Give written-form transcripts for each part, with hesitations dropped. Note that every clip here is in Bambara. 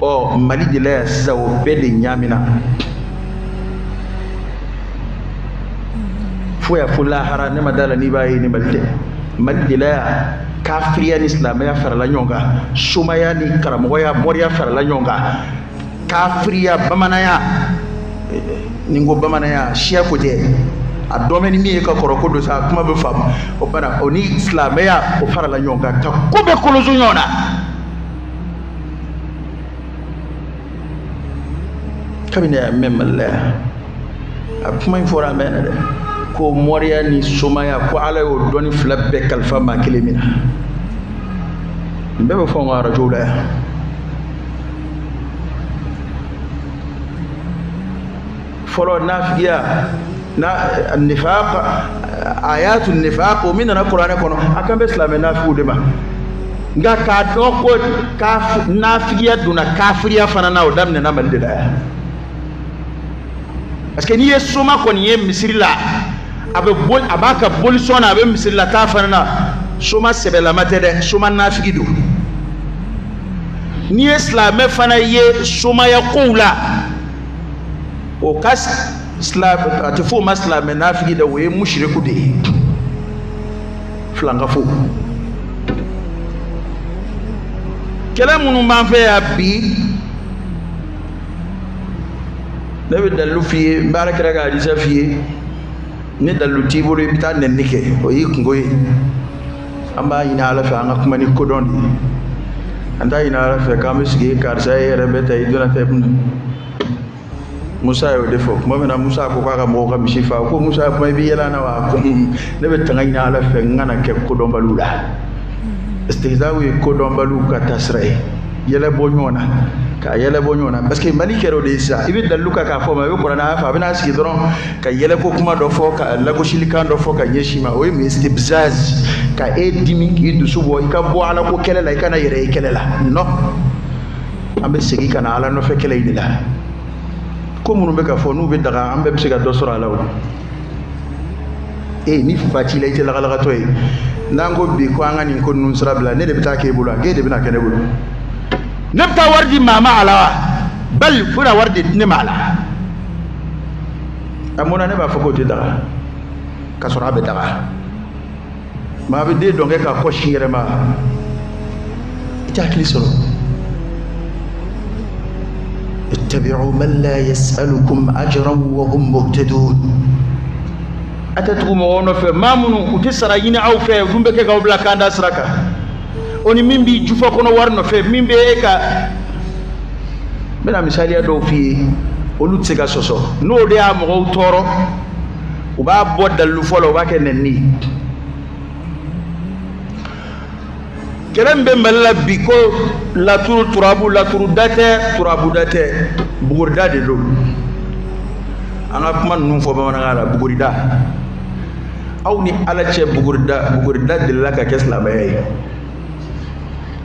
o mali de la sa o bele nyamina foya fulla hara ne madala ni bayi ni balde mali de la kafiriya ni islamaya farala nyonga sumaya ni karamoya moriya farala nyonga kafiriya bamanaya ningo bamanaya shia ko je a domeni mi ka koroko do sa kuma be fam o bana oni islamaya o farala nyonga ta ko be kolozo nyona kabine memalla a kuma infora mena de ko moriya ni sumaya ko ala yo doni flabbe kalfa ma kelemina bebe fo ngara jula folo nafiya na النفاق آيات النفاق ومن القرآن كونه أكمل إسلام نافق دما nga ka doko kaf nafiya duna kafiriya fanana o damne na mandela parce que ni yesuma ko ni misiri la abe bol abaka bol sona abe misiri la ta fanana suma sebela matede suma nafiki do ni islam fana ye suma ya qula o kas islam atifu maslam nafiki da we mushriku de flanga fu kela munu man fe abi nabi dalu fi barakara ga hadisa fi ni dalu tiburu bita nennike o yi ngoyi amba ina ala fa nga kuma ni kodondi anda ina ala fa kam sigi karsa yere beta iduna tebna Musa yo defo kuma mena Musa ko ka mo ka mishifa ko Musa kuma bi yela na wa ko ne be tanga ina ala fa ngana ke kodon balula istihzawi kodon balu ka tasray yele bonyona ka yele bonyona parce que mali kero de sa ibi daluka ka fo ma be qur'ana fa bina sigi doron ka yele ko kuma do fo ka lago shilikan do fo ka yeshima o mi istibzaz ka edimi ki du subo ka bo ala ko kelela kana yere kelela no ambe sigi kana ala no fe kelay dila ko munu be ka fo nu be daga ambe be siga do sura lawo ni fati lay te la to yi nango bi ko ngani ko nun sura bla ne de bita ke bulu ge de bina kene bulu nabta wardi mama alawa bal fura wardi ne mala amona ne ba foko te daga ka sura be daga ma be de donge ka ko shire ma ita klisoro ittabi'u man la yas'alukum ajran wa hum muhtadun atatu mo wono fe mamunu utisara yini aw fe dumbe ke gawbla kanda sraka oni mimbi jufa kono warno fe mimbe eka bena misali do fi olu tsega soso no de am go toro uba bodal lu folo ba ken ni kerembe malla biko la turu date bugurda de do anga kuma nun fo ba wana bugurda aw ni ala che bugurda de la ka kesla bayay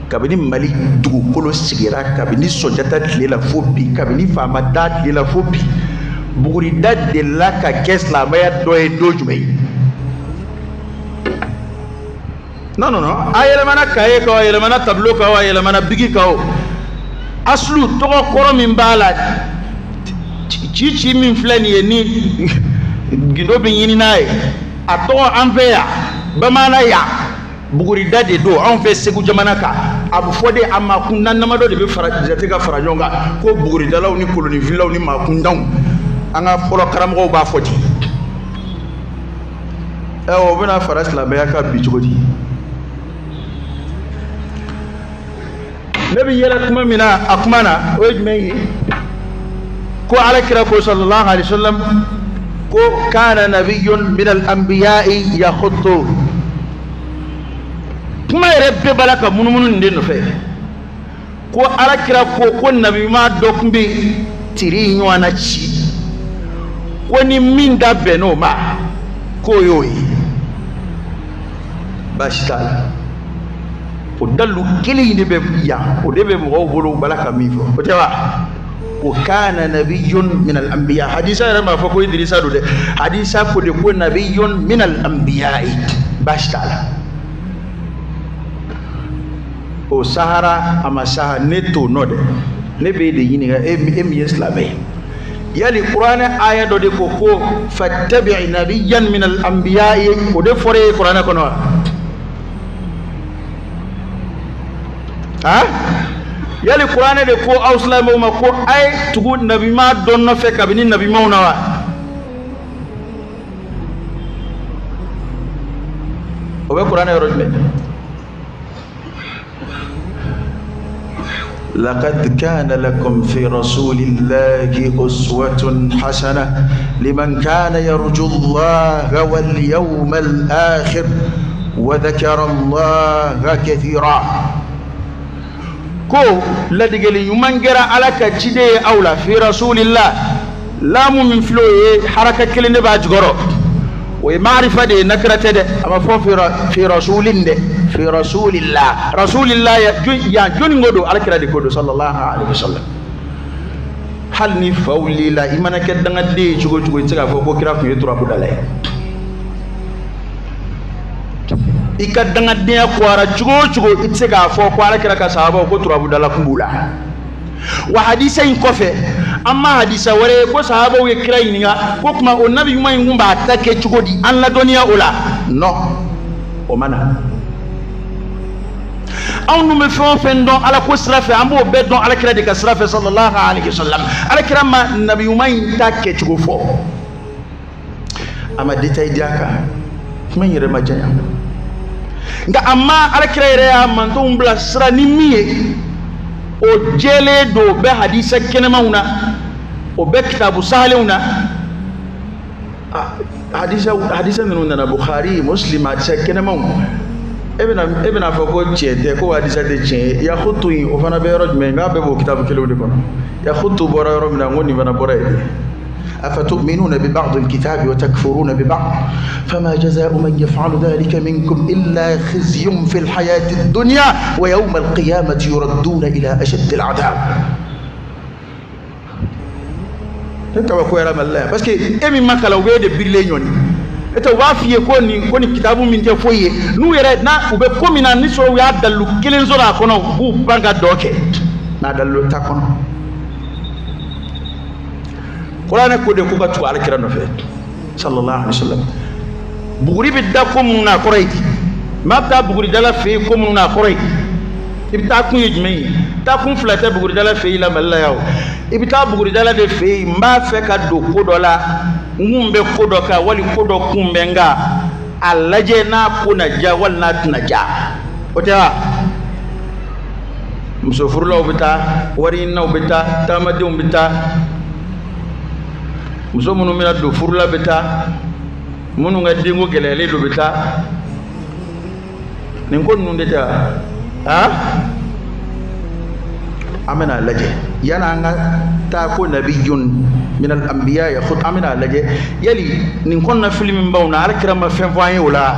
kabini mali dugu kolo sigira kabini sojata tlela fobi kabini fama dat tlela fobi bugurda de la ka kesla bayay do jumay non ayele mana kaye ko ayele mana tableau ko ayele mana bigi ko aslu to ko min bala cici min flani ni gindo bin yini nae ato anveya bamana ya buguri dade do on fe segu jamana ka abu fode amma kunnan namado de be fara jate ga fara jonga ko buguri dalaw ni koloni villaw ni ma kundan anga folo karamgo ba foti o bena fara islam ya ka bi jogodi nabi yela kuma mina akmana o jmeyi ko ala kira ko sallallahu alaihi wasallam ko kana nabiyyun min al-anbiya'i yakhuttu kuma rebe balaka mununu ndino fe ko ala kira ko nabi ma dokumbi tiri nywana chi ko ni minda beno ma ko yoyi bashtal o dalu kili ni be ya o debe mo bolo balaka mifo o tewa وكان نبي من الأنبياء حديثا لما فكوا إدريسا دود حديثا كده كون نبي من الأنبياء باشتالا o sahara ama saha neto node نبي ديني إم يسلمي يلي قرآن آية دودي كوكو فاتبع نبيا من الأنبياء ودي فوري قرآن كنوا ها يلي قرآن دي كو أوسلا موما كو أي تقول نبي ما دون نفك بني نبي ما ونوا وبي قرآن يرجمي لقد كان لكم في رسول الله أسوة حسنة لمن كان يرجو الله واليوم الآخر وذكر الله كثيرا كو لدغلي يمنغرا على كجدي أولى في رسول الله لا من فلوي حركة كلمة باجغرو ومعرفة دي نكرة دي أما في رسول الله في رسول الله رسول الله يا جون غدو على كرا دي كودو صلى الله عليه وسلم هل ني فولي لا إيمانا كدنا دي چوغو چوغو تيغا فوكو كرا كو يترا بدالاي ikadanga dia kwara chugo itega fo kwara kira ka sahaba ko turabu dala kumbula wa hadisa in kofe amma hadisa ware ko sahaba we kira yininga ko kuma o nabi yuma ngumba atake chugo di an la doniya ola no o mana aw nu me fon fen don ala ko srafe ambo be don ala kira de ka srafe sallallahu alaihi wasallam ala kira ma nabi yuma take chugo fo ama detay diaka man yere ma janya nga amma ala kira ya manto umbla sra ni miye o jele do be hadisa kenema una o be kitabu sahaluna hadisa nuna na Bukhari Muslim hadisa kenema ebena fako chete ko hadisa de chen ya khutu o fana be roj me nga be bo kitabu kelo de kono ya khutu bora ro mina ngoni bana bora أفتؤمنون ببعض الكتاب وتكفرون ببعض فما جزاء من يفعل ذلك منكم إلا خزي في الحياة الدنيا ويوم القيامة يردون إلى أشد العذاب انت وكو يرام الله بس كي امي ما كلا ويد بيليون انت وافي كوني كتاب من تفوي نو يرادنا وبكومنا نسو ويا دلو كلين زورا كونو بو بانغا دوكي نا دلو تاكونو قرآن كودي كوكا تو على كرا نفيت صلى الله عليه وسلم بغري بدكم منا قريت ما بتا بغري دلا في كم منا قريت ابتا كون يجمي تا كون فلاتا بغري دلا في لا ملا ياو ابتا بغري دلا دي في ما فكا دو كودولا ngumbe kodoka wali kodo kumbenga alaje na kuna ja wal na tunaja otewa musofurla obita wari na obita tamade obita muso munu mina do furula beta munu nga dengo gelele do beta nin ko nun deta ha amana laje yana nga ta ko nabiyun min al anbiya ya khut amana laje yali nin kon na film mbawna al kirama fen voyen wala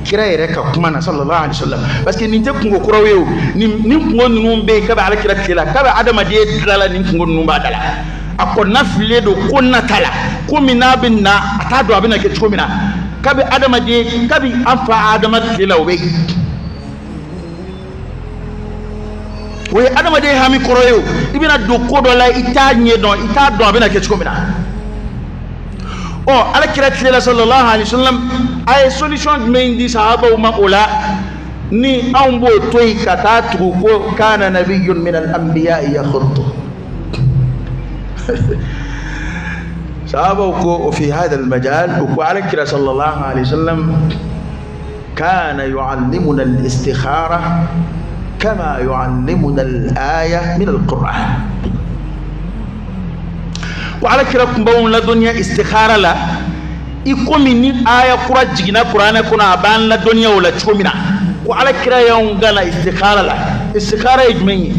kira yere ka kuma na sallallahu alaihi wasallam parce que nin te kungo kurawew nin kungo nunu be ka ba al kira kila ka ba adama de dala nin kungo nunu ba dala ako nafile do konna tala kumina binna atado abina ke chumina kabi adama de kabi afa adama kila obe we adama de hami koroyo ibina do kodo la itanye don itado abina ke chumina o ala kira tila sallallahu alaihi wasallam ay solution men di sahaba uma ola ni ambo toy kata ko kana nabiyyun min al anbiya yakhuttu صحابه في هذا المجال وعلى كده صلى الله عليه وسلم كان يعلمنا الاستخارة كما يعلمنا الآية من القرآن وعلى كده كمبون لدنيا استخارة لا يكون من آية قرآن جينا قرآن كنا أبان لدنيا ولا تشومنا وعلى كده يوم قال استخارة لا استخارة يجمعي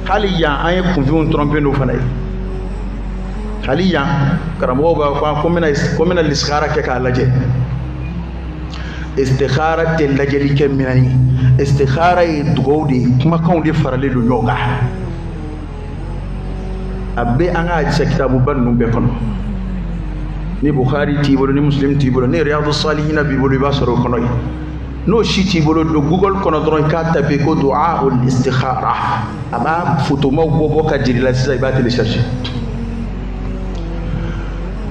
حاليا آية كنفيون ترمبين وفنائي حاليا كرمو با كومنا الاستخاره كالاجي استخاره تلاجي كمناني استخاره دغودي كما كون دي فرالي دو نيوغا ابي انا كتاب بنو بكون ني بخاري تيبول ني مسلم تيبول ني رياض الصالحين بيبول باسرو كنوي n'o si t'i bolo don Google kɔnɔ dɔrɔn i k'a taper ko du'a ul istikhara a b'a photomaw bɔ ka jiri la sisan i b'a télécharger.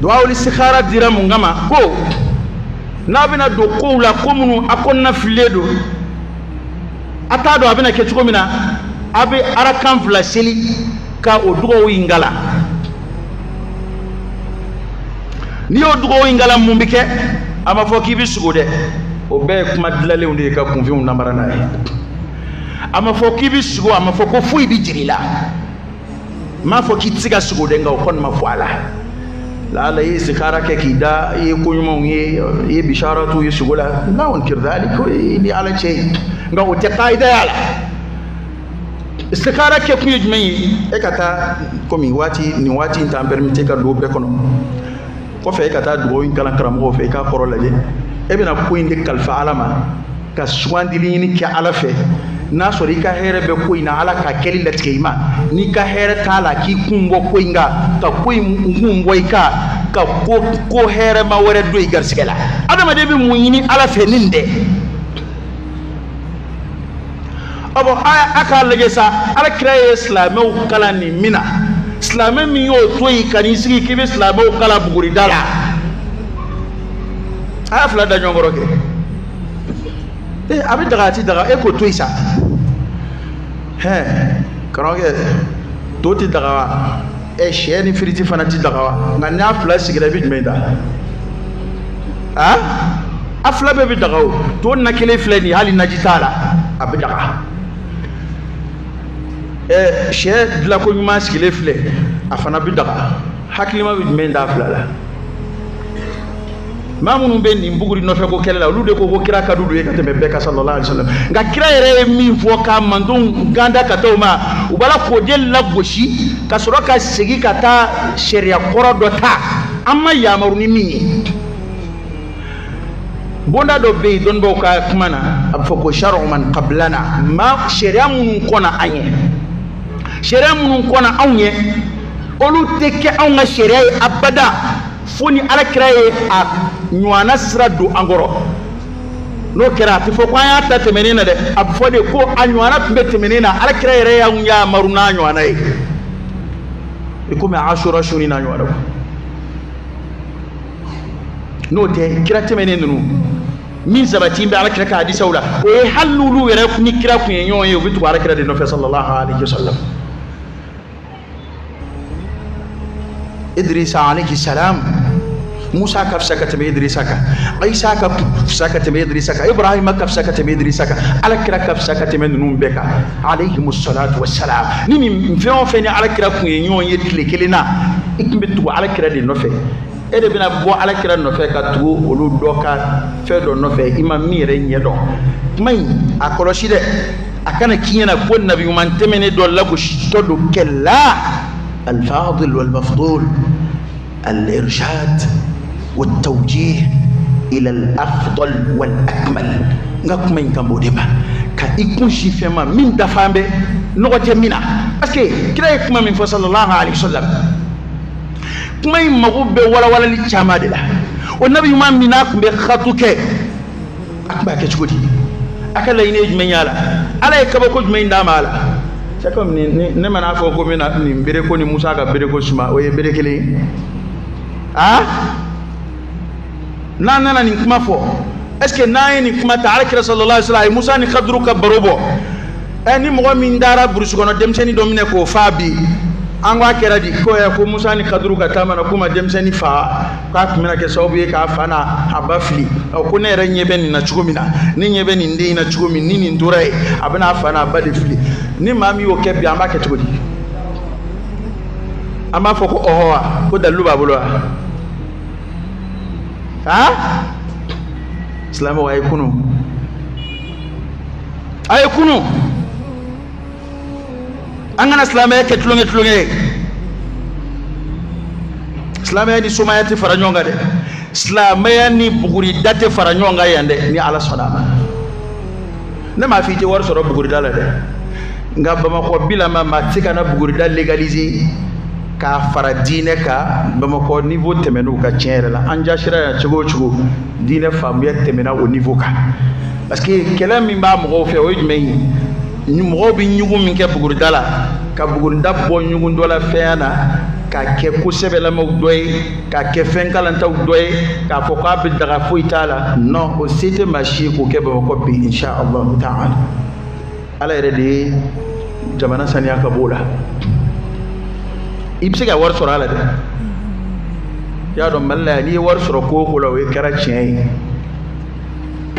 Du'a ul istikhara dira mun kama ko n'a bɛna don kow la ko minnu a kɔnɔna fililen don a t'a dɔn a bɛna kɛ cogo min na a bɛ arakan fila seli ka o dugawu in kala. N'i y'o dugawu in kala mun bɛ kɛ a ma fɔ k'i bɛ sugo dɛ o bɛɛ ye kuma dilanlenw de ye ka kunfɛnw namara n'a ye. A ma fɔ k'i bɛ sugo a ma fɔ ko foyi bɛ jigin i la m'a fɔ k'i tɛ se ka sugo dɛ nka o kɔni ma fɔ a la. Lala ye istikhara kɛ k'i da i ye ko ɲumanw ye i ye bisharatu ye sugo la la unkir dhalik ni ala cɛ nka o tɛ qaida ya la. Istikhara kɛ kun ye jumɛn ye e ka taa komi nin waati in t'an permete ka don bɛɛ kɔnɔ kɔfɛ e ka taa dugawu in kalan karamɔgɔw fɛ i k'a kɔrɔ lajɛ e bɛna ko in de kalifa ala ma ka sugandili ɲini kɛ ala fɛ n'a sɔrɔ i ka hɛrɛ bɛ ko in na ala ka kɛli latigɛ i ma n'i ka hɛrɛ t'a la k'i kun bɔ ko in kan ka ko in kun bɔ i kan ka ko hɛrɛma wɛrɛ don i garisigɛ la adamaden bɛ mun ɲini ala fɛ nin dɛ. Abo a k'a lajɛ sa alakira ye silamɛw kalan nin min na silamɛ min y'o to yen ka n'i sigi k'i bɛ silamɛw kalan bugurida la a y'a fila da ɲɔgɔn kɔrɔ kɛ a bɛ daga a ti daga e k'o to yen sa karamɔgɔkɛ to ti daga wa sɛ ni firiti fana ti daga wa nka n'a fila sigira i bɛ jumɛn da a fila bɛɛ bɛ daga o to na kelen filɛ nin ye hali naji t'a la a bɛ daga. Sɛ dilanko ɲuman sigilen filɛ a fana bɛ daga hakilima bɛ jumɛn da fila la. Maa minnu bɛ nin buguri nɔfɛ ko kɛlɛ la olu de ko kira ka d'olu ye ka tɛmɛ bɛɛ kan sallallahu alaihi wasallam nka kira yɛrɛ ye min fɔ ka mandenw ganda ka taa o ma u b'a la k'o de lagosi ka sɔrɔ ka segin ka taa sariya kɔrɔ dɔ ta an ma yamaru ni min ye. Bonda dɔ bɛ yen dɔnnibaaw ka kuma na a bɛ fɔ ko shar'u man qablana sariya minnu kɔnna an ye sariya minnu kɔnna anw ye olu tɛ kɛ anw ka sariya ye abada fo ni alakira ye a ɲɔgɔnna sira don an kɔrɔ n'o kɛra a tɛ fɔ ko an y'a ta tɛmɛnen na dɛ a bɛ fɔ de ko a ɲɔgɔnna tun bɛ tɛmɛnen na alakira yɛrɛ y'anw yamaru n'a ɲɔgɔnna ye i komi asura su ni n'a ɲɔgɔnna n'o tɛ kira tɛmɛnen ninnu min sabati bɛ alakira ka hadisaw la o ye hali n'olu yɛrɛ ni kira kun ye ɲɔgɔn ye u bɛ tugu alakira de nɔfɛ sallallahu alaihi wasallam. Idrisa alayhi salam Musa ka fisa ka tɛmɛ Idrisa kan Isa ka fisa ka tɛmɛ Idrisa kan Ibrahima ka fisa ka tɛmɛ Idrisa kan alakira ka fisa ka tɛmɛ ninnu bɛɛ kan alayhimus salatu wassalam. Ni nin fɛn o fɛn ni alakira kun ye ɲɔgɔn ye tile kelen na i tun bɛ tugu alakira de nɔfɛ e de bɛna bɔ alakira nɔfɛ ka tugu olu dɔ ka fɛn dɔ nɔfɛ i ma min yɛrɛ ɲɛ dɔn. Kuma in a kɔlɔsi dɛ a kana k'i ɲɛna ko nabi ɲuman tɛmɛnen dɔ lagositɔ don kɛla الفاضل والمفضول الإرشاد والتوجيه إلى الأفضل والأكمل نقوم من كمودما كيكون شيء فيما من دفعه نقطة منا أسكي كلا يكون من صلى الله عليه وسلم كما يمغوب ولا للجماد له والنبي ما مناكم بخطوك أكبر كشكودي أكلا ينيج من يالا ألا يكبر من دام على c'est comme ne mana fɔ ko mina ni bere ko ni Musa ka bere ko suma o ye bere kelen n'an nana nin kuma fɔ est ce que n'an ye nin kuma ta alakira sallallahu alaihi wasallam Musa ni Khadru ka baro bɔ ni mɔgɔ min dara burusi kɔnɔ denmisɛnnin dɔ minɛ k'o fa bi an ko a kɛra di ko Musa ni Khadru ka taama na k'u ma denmisɛnnin fa k'a tun bɛna kɛ sababu ye k'a fa n'a ba fili ko ne yɛrɛ ɲɛ bɛ nin na cogo min na ne ɲɛ bɛ nin den in na cogo min ni nin tora ye a bɛna a fa n'a ba de fili ni maa min y'o kɛ bi an b'a kɛ cogo di an b'a fɔ ko ɔhɔ wa ko dalilu b'a bolo wa silamɛw a ye kunu an kana silamɛya kɛ tulonkɛ ye silamɛya ni somaya tɛ fara ɲɔgɔn kan dɛ silamɛya ni bugurida tɛ fara ɲɔgɔn kan yan dɛ ni ala sɔnna a ma ne m'a fɔ i tɛ wari sɔrɔ bugurida la dɛ nka Bamakɔ bilama maa tɛ se ka na bugurida légaliser k'a fara diinɛ kan Bamakɔ niveau tɛmɛn'o kan tiɲɛ yɛrɛ la an jasira yan cogo o cogo diinɛ faamuya tɛmɛna o niveau kan parce que kɛlɛ min b'a mɔgɔw fɛ o ye jumɛn ye mɔgɔw bɛ ɲugun min kɛ bugurida la ka bugurida bɔ ɲugun dɔ la fɛnya na k'a kɛ kosɛbɛlamaw dɔ ye k'a kɛ fɛn kalantaw dɔ ye k'a fɔ k'a bɛ daga foyi t'a la non o se tɛ maa si ye k'o kɛ Bamakɔ bi insha Allah ta'ala ala yɛrɛ de ye jamana saniya ka b'o la i bɛ se ka wari sɔrɔ a la dɛ i y'a dɔn Mali la yan n'i ye wari sɔrɔ ko o ko la o ye kɛra tiɲɛ ye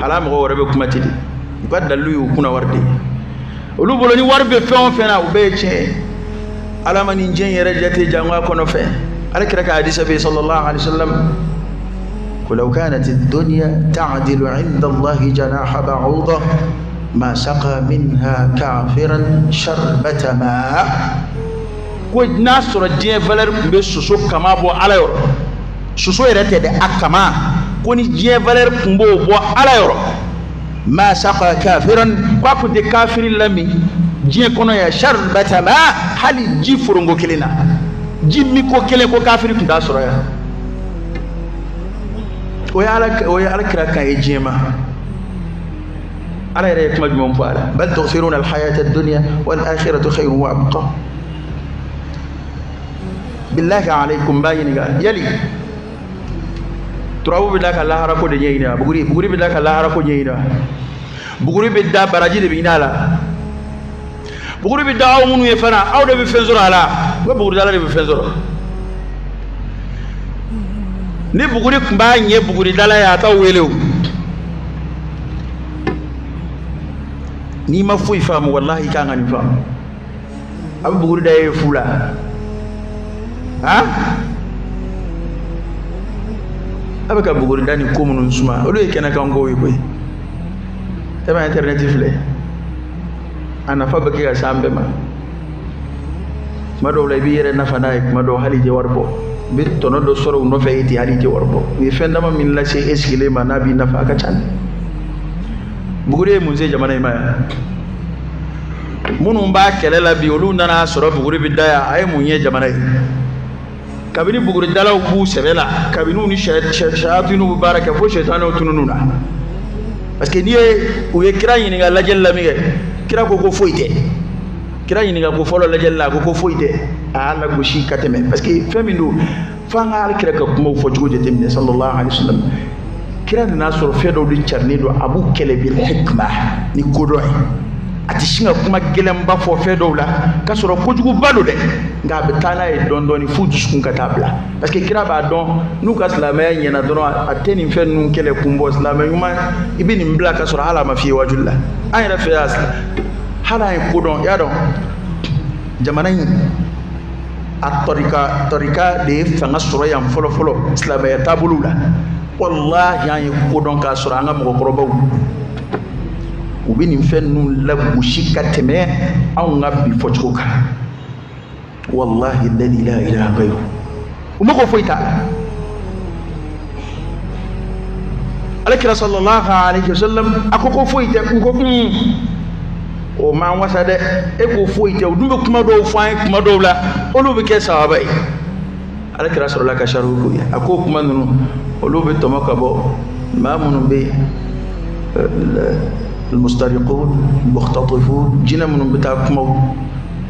ala mɔgɔw wɛrɛ bɛ kuma ten de u ka dalilu y'u kunna wari de ye olu bolo ni wari bɛ fɛn o fɛn na o bɛɛ ye tiɲɛ ye ala ma nin diɲɛ yɛrɛ jate jangoya kɔnɔ fɛn ala kira ka hadisa bɛ sallallahu alaihi wasallam ko law kanat ad-dunya ta'dilu 'inda Allahi janaha ba'udah ma saqa minha kafiran sharbata ma ko n'a sɔrɔ diɲɛ valeur tun bɛ soso kama bɔ ala yɔrɔ soso yɛrɛ tɛ dɛ a kama ko ni diɲɛ valeur tun b'o bɔ ala yɔrɔ ma saqa kafiran ko a tun tɛ kafiri lami diɲɛ kɔnɔ ya sharbata ma hali ji forongo kelen na ji miko kelen ko kafiri tun t'a sɔrɔ yan o ye ala kira kan ye diɲɛ ma ala yɛrɛ ye kuma jumɛn fɔ a la bal tu'thiruna al-hayata ad-dunya wal akhiratu khayrun wa abqa billahi alaykum ba ɲininka yali turabu bɛ da ka lahara ko de ɲɛɲini wa buguri bɛ da ka lahara ko ɲɛɲini wa buguri bɛ da baraji de bɛ ɲini a la buguri bɛ da aw minnu ye fana aw de bɛ fɛn sɔrɔ a la ko buguridala de bɛ fɛn sɔrɔ ni buguri tun b'a ɲɛ buguridala ye a t'aw wele o n'i ma foyi faamu wallahi i kan ka nin faamu a bɛ buguri da ye fu la a bɛ ka buguri da ni ko minnu suma olu ye kɛnɛkan kow ye koyi e ma internet filɛ a nafa bɛ kɛ ka s'an bɛɛ ma tuma dɔw la i b'i yɛrɛ nafa n'a ye tuma dɔw hali i tɛ wari bɔ i bɛ tɔnɔ dɔ sɔrɔ u nɔfɛ i tɛ hali i tɛ wari bɔ u ye fɛn dama min lase e sigilen ma n'a b'i nafa a ka ca buguri ye mun se jamana in ma yan minnu b'a kɛlɛ la bi olu nana sɔrɔ buguri bɛ da yan a ye mun ye jamana ye kabini buguridalaw b'u sɛbɛ la kabini u ni sayatinu bɛ baara kɛ fo sɛtanɛw tununu na parce que n'i ye u ye kira ɲininka lajɛli la min kɛ kira ko ko foyi tɛ kira ɲininka ko fɔlɔ lajɛli la a ko foyi tɛ a y'a lagosi ka tɛmɛ parce que fɛn min don f'an ka kira ka kumaw fɔcogo jateminɛ sallallahu alaihi wasallam kira nana sɔrɔ fɛn dɔw de carinen don a b'u kɛlɛ bil hikma ni kodɔn ye a tɛ sin ka kuma gɛlɛnba fɔ fɛn dɔw la k'a sɔrɔ kojuguba don dɛ nka a bɛ taa n'a ye dɔɔni dɔɔni f'u dusukun ka taa bila parce que kira b'a dɔn n'u ka silamɛya ɲɛna dɔrɔn a tɛ nin fɛn ninnu kɛlɛ kun bɔ silamɛ ɲuman i bɛ nin bila k'a sɔrɔ hali a ma f'i ye wajuli la an yɛrɛ fɛ yan hali an ye ko dɔn i y'a dɔn jamana in a tɔrika de ye fanga sɔrɔ yan fɔlɔ silamɛya taabolo la wallahi an ye ko dɔn k'a sɔrɔ an ka mɔgɔkɔrɔbaw u bɛ nin fɛn ninnu lagosi ka tɛmɛ anw ka bi fɔcogo kan wallahi alladhi la ilaha ghayru u mago foyi t'a la alakira sallallahu alaihi wasallam a ko foyi tɛ u ko o m'an wasa dɛ e ko foyi tɛ u dun bɛ kuma dɔw fɔ an ye kuma dɔw la olu bɛ kɛ sababa ye alakira sɔrɔla ka sariw k'o ye a ko kuma ninnu olu bɛ tɔmɔ ka bɔ maa minnu bɛ المسترقون المختطفون جنا من بتاع كم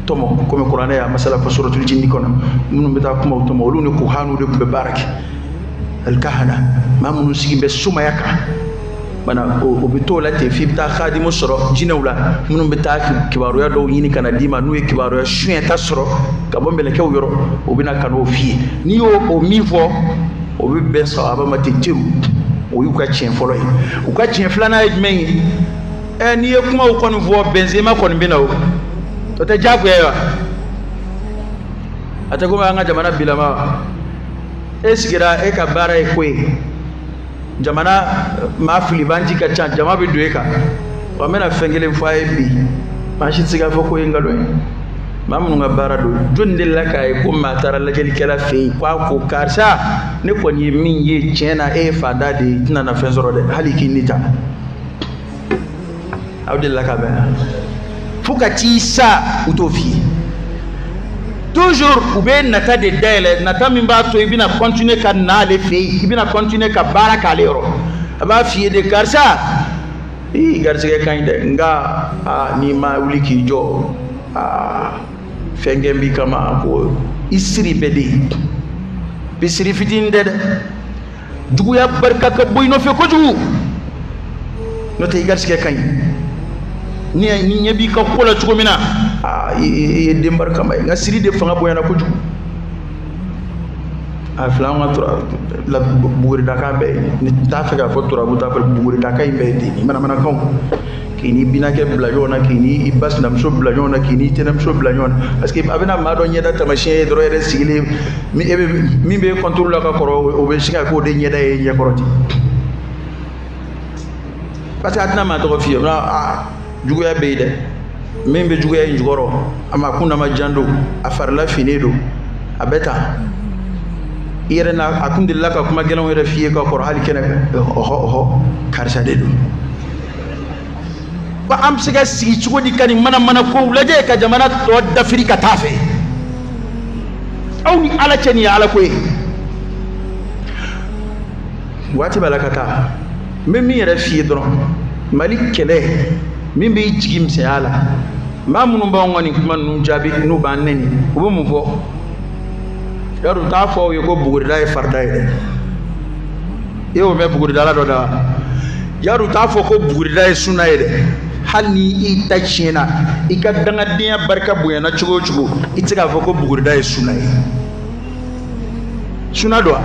تومو كم القرآن يا مثلا في سورة الجن كنا من بتاع كم تومو لون كهانو لك ببارك الكهنة ما من نسيب بس سما يكا بنا وبتولة في بتاع خادم السرا جنا ولا من بتاع كبارو يا دو يني كنا ديما نوي كبارو يا شو يتسرا كابون بلكه ويرو وبنا كانوا فيه نيو أو ميفو وبيبس أبا ما تجيو ويوكاتشين فلوي وكاتشين فلانا يجمعين ni ye kuma o kɔni fɔ Benzema kɔni bɛ na o tɛ diyagoya ye wa a tɛ komi an ka jamana bilama e sigira e ka baara ye ko ye jamana maa filibanci ka ca jama bɛ don e kan wa n bɛna fɛn kelen fɔ a ye bi maa si tɛ se k'a fɔ ko ye nkalon ye maa minnu ka baara don jɔnni de la k'a ye ko maa taara lajɛlikɛla fɛ yen k'a ko karisa ne kɔni ye min ye tiɲɛ na e ye fada de ye i tɛna na fɛn sɔrɔ dɛ hali k'i ni ta aw de la ka bɛn fo ka t'i sa u t'o f'i ye toujours u bɛ nata de dayɛlɛ nata min b'a to i bɛna continuer ka na ale fɛ yen i bɛna continuer ka baara k'ale yɔrɔ a b'a f'i ye de karisa i garsige kañ de nga ni ma wuli ki jo fenge bi kama ko isri bedi bisri fitin de jugu ya barka ka boy no fe ko jugu no te garsige kañ ni nyebi ka kola cugo mina e dembar kama nga siri de fanga boyana ko jugu aflama tura la buguri daka be ni ta fega fo tura buta fa buguri daka imbe dini mana kan kini binake blajona kini ibas nam so blajona kini tenam so blajona parce que abena ma do nyeda tamashe dro ere sigili mi be contrôle la ka koro o be shiga ko de nyeda e nyakoroti parce que atna ma to fi jugo ya beide membe jugo ya njugoro ama kuna majando afarla finedo abeta irena akundilla ka kuma gelon ere fiye ka kor hali kene oho karsa dedo ba am siga sigi cugo di kani mana ko laje ka jamana to da frika tafe awni ala ceni ala ko wati balakata memmi ere fiye dron malik kele min be jigim se ala mamunu ba ngoni kuma nu jabi nu ba neni ko mu fo yaru ta fo yo ko buguri dai farda ide yo me buguri dala do da yaru ta fo ko buguri dai suna ide halni i tachina ikadanga dia barka buya na chugo itika fo ko buguri dai suna do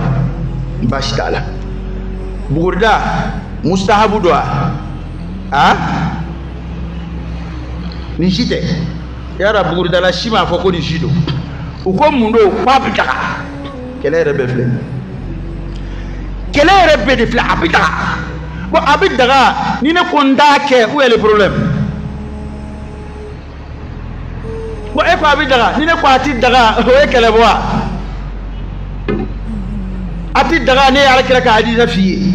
bashitala buguri da mustahabu do ni jite yara buguri dala shima fo ko ni jido uko mundo kwa bitaka kele rebe de fle abitaka bo abitaka ni ne konda ke où est le problème bo e ko abitaka ni ne ko ati daga o e kele bo ati daga ne ala kira ka hadisa fi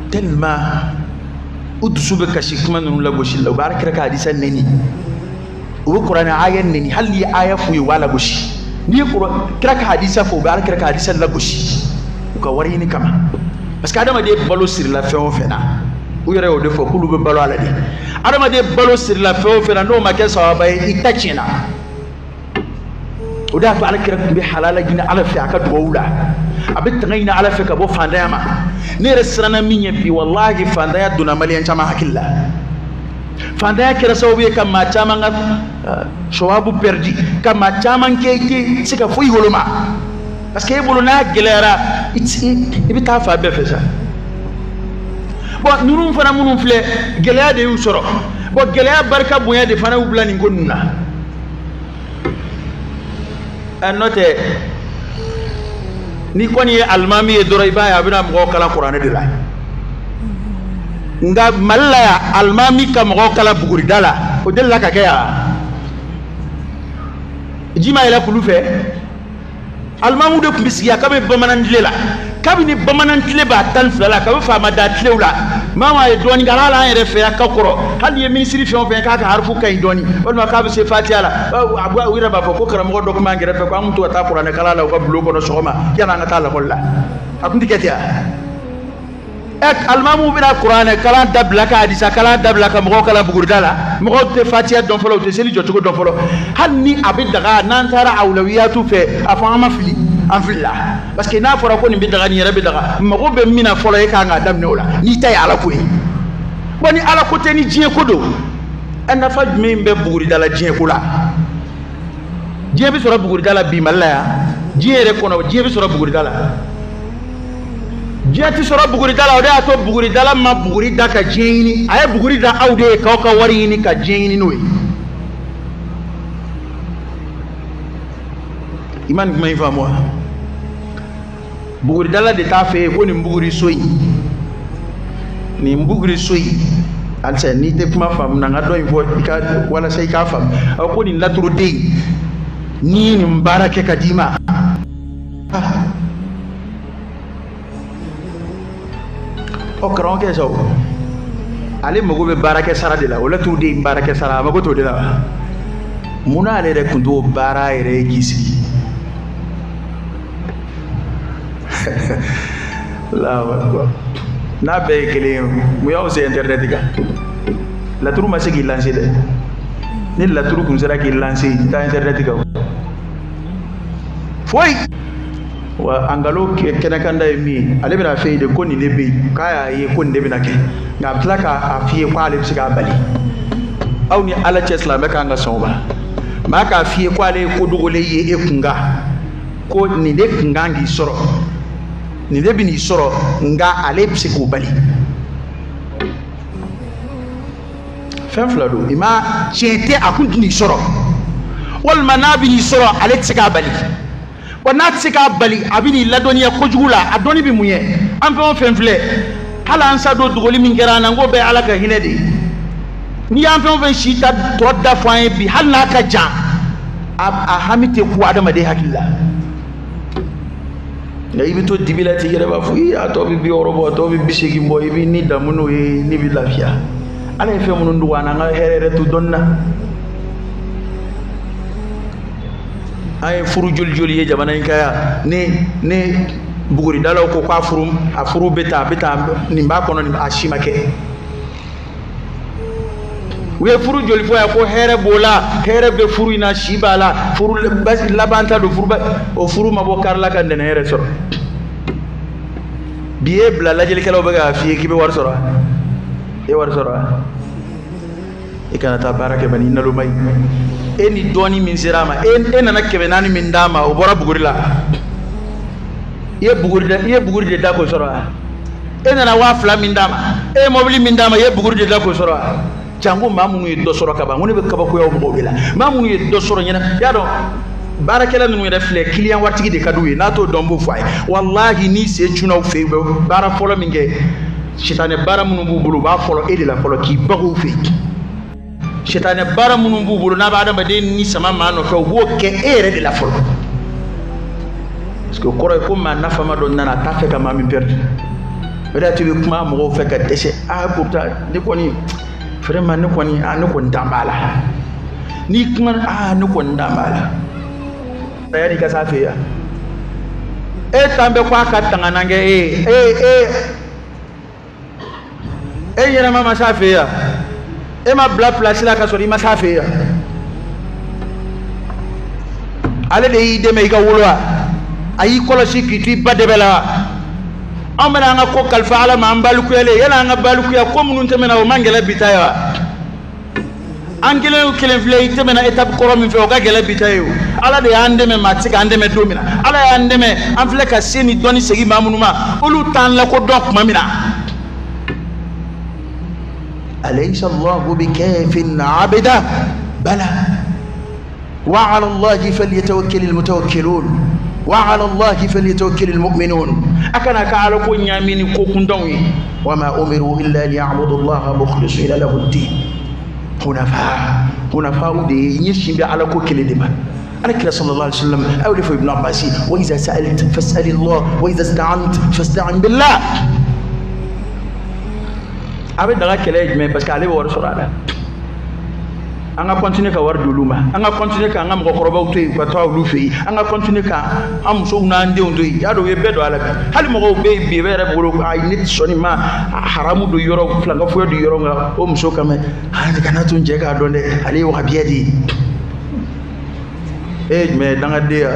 tellement udusube kashikman nu la goshilla barakira ka hadisa neni o Qur'an ayan ne hal li aya fu wala gushi ni Qur'an kira ka hadisa fu bar kira ka hadisa la gushi ko wari ni kama parce que adama de balo sir la fe o fena o yere o de fo kulu be balo ala de adama de balo sir la fe o fena no ma ke sawaba itachina o da fa ala kira be halala gina ala fe aka dowula abit ngayna ala fe ka bo fandama ne resrana minye bi wallahi fandaya duna maliyan chama hakilla fandaya kira sababu kama chama nga shawabu perdi kama chama keke sika foi holoma parce que bolo na gelera ibita fa be fesa bon nunun fana munun fle gelaya de usoro bon gelaya barka bunya de fana ubla ni gonuna anote ni koni almami e doray baya bina mo kala qur'an de la nga malaya almami ka mo kala buguri dala o della ka kaya jima ila kulufe almamu de kumbisiya kabe bamanan dilela kabini bamanan dileba tan fala kabe fama da dilewla mama e doni galala en refe akakoro hal ye ministry fi on fe ka harfu kay doni wala ka be se fatiala abu wira ba ko kara mo do ko mangi refe ko amuntu ta qur'an kala la ko bulo ko no soma yana ngata la kolla akundi ketia ek almamu bina qur'an kala dabla ka hadisa kala dabla ka mo kala bugurdala mo te fatia don folo te seli jotugo don folo hanni abidaga nan tara awlawiyatu fe afama fili en filla parce que na fora ko ni bidaga ni rabi daga mo be mina folo e ka nga damne wala ni tay ala ko boni ala ko te ni jien ko do en fa me be bugurdala jien ko la jien bi sura bugurdala bi malaya jien re ko no jien bi sura bugurdala jati sura buguri dala ode ato buguri dala ma buguri da ka jeni ay buguri da aude ka ka wari ni ka jeni noy iman kuma ifa mo buguri dala de ta fe ko ni buguri soyi ni buguri soyi alsa ni te kuma fam na ngado info ka wala sai ka fam ko ni latru de ni mbarake kadima o karon ke so ale mogo be barake sara de la wala tu de barake sara mago to de la muna ale re kundu bara ere gisi la wa n'a bɛɛ ye kelen ye mun y'aw se internet kan laturu ma se k'i lancer dɛ ni laturu kun sera k'i lancer i taa internet kan foyi wa angalo kɛnɛ kan da ye min ye ale bɛna fɛ de ko nin de bɛ yen k'a y'a ye ko nin de bɛna kɛ nka a bɛ tila k'a f'i ye ko ale bɛ se k'a bali aw ni ala cɛ silamɛ kan ka sɔn o ma maa k'a f'i ye ko ale ye ko dogolen ye e kun kan ko nin de kun kan k'i sɔrɔ nin de bɛ n'i sɔrɔ nka ale bɛ se k'o bali fɛn fila don i ma tiɲɛ tɛ a kun tɛ n'i sɔrɔ walima n'a bɛ n'i sɔrɔ ale tɛ se k'a bali wa n'a tɛ se k'a bali a bɛ n'i ladɔnniya kojugu la a dɔnni bɛ mun ye an fɛn o fɛn filɛ hali an sa don dogoli min kɛra an na n ko bɛɛ ye ala ka hinɛ de ye n'i y'an fɛn o fɛn si ta tɔ da fɔ an ye bi hali n'a ka jan a hami tɛ ku adamaden hakili la nka i bɛ to dibi la ten i yɛrɛ b'a fɔ a tɔ bɛ 60 bɔ a tɔ bɛ 80 bɔ i bɛ ni damu n'o ye ni bɛ lafiya ala ye fɛn minnu dogo an na an ka hɛrɛ yɛrɛ to dɔɔnin na an ye furu joli ye jamana in kan yan ni buguridalaw ko k'a furu bɛ taa nin b'a kɔnɔ nin a si ma kɛ u ye furu joli fɔ yan ko hɛrɛ b'o la hɛrɛ bɛ furu in na si b'a la furu laban ta don o furu ma bɔ kari la ka nɛnɛ yɛrɛ sɔrɔ bi e bila lajɛlikɛlaw bɛ k'a f'i ye k'i bɛ wari sɔrɔ e wari sɔrɔ i kana taa baara kɛ bani i naloma ye e ni dɔɔni min sera a ma e nana 400 min d'a ma o bɔra buguri la i ye buguri de da k'o sɔrɔ e nana 2000 min d'a ma e ye mobili min d'a ma i ye buguri de da k'o sɔrɔ jango maa minnu ye dɔ sɔrɔ ka ban ko ne bɛ kabakoyaw mɔgɔw de la maa minnu ye dɔ sɔrɔ ɲɛna y'a dɔn baarakɛla ninnu yɛrɛ filɛ client waritigi de ka d'u ye n'a t'o dɔn n b'o fɔ a ye wallahi ni se cunaw fɛ yen u bɛ baara fɔlɔ min kɛ sitanɛ baara minnu b'u bolo u b'a fɔlɔ e de la fɔlɔ k'i baga u fɛ yen sitanɛ baara minnu b'u bolo n'a bɛ adamaden ni sama maa nɔfɛ u b'o kɛ e yɛrɛ de la fɔlɔ parce que o kɔrɔ ye ko maa nafama dɔ nana a t'a fɛ ka maa min perdre o de y'a to i bɛ kuma mɔgɔw fɛ ka dɛsɛ pourtant ne kɔni vraiment ne kɔni dan b'a la n'i kuma ne kɔni dan b'a la yanni i ka s'a fɛ yan e tan bɛ ko a ka tanganan kɛ e ɲɛnama ma s'a fɛ yan e ma bila place la ka sɔrɔ i ma s'a fɛ yan ale de y'i dɛmɛ i ka wolo wa a y'i kɔlɔsi k'i to i ba dɛbɛ la wa anw bɛna an ka ko kalifa ala ma an balikuyalen yala an ka balikuya ko minnu tɛmɛna o man gɛlɛ bi ta ye wa an kelen o kelen filɛ i tɛmɛna étape kɔrɔ min fɛ o ka gɛlɛ bi ta ye o ala de y'an dɛmɛ maa tɛ se k'an dɛmɛ don min na ala y'an dɛmɛ an filɛ ka se ni dɔnni segin maa minnu ma olu t'an lakodɔn tuma min na alaysa allahu bikafin abda bala wa ala allahi falyatawakkalil mutawakkilun وعلى الله فليتوكل المؤمنون أكن كعلى كون يامين كوكون دوني وما أمروا إلا ليعبدوا الله مخلصين له الدين حنفاء دي يشين على كوكل دما أنا كلا صلى الله عليه وسلم أولف ابن عباس وإذا سألت فاسأل الله وإذا استعنت فاستعن بالله أبدا دعاء كلا يجمع بس كالي ورسول الله an ka continuer ka wari d'olu ma an ka continuer ka an ka mɔgɔkɔrɔbaw to yen ka to olu fɛ yen an ka continuer ka an musow n'an denw to yen y'a dɔn u ye bɛɛ don a la bi hali mɔgɔw bɛ yen bi bɛɛ yɛrɛ bolo ayi ne tɛ sɔn nin ma haramu don yɔrɔ filankafoya don yɔrɔ nka o muso kama ne kana to n cɛ k'a dɔn dɛ ale ye wahabiya de ye e ye jumɛn ye dangaden ya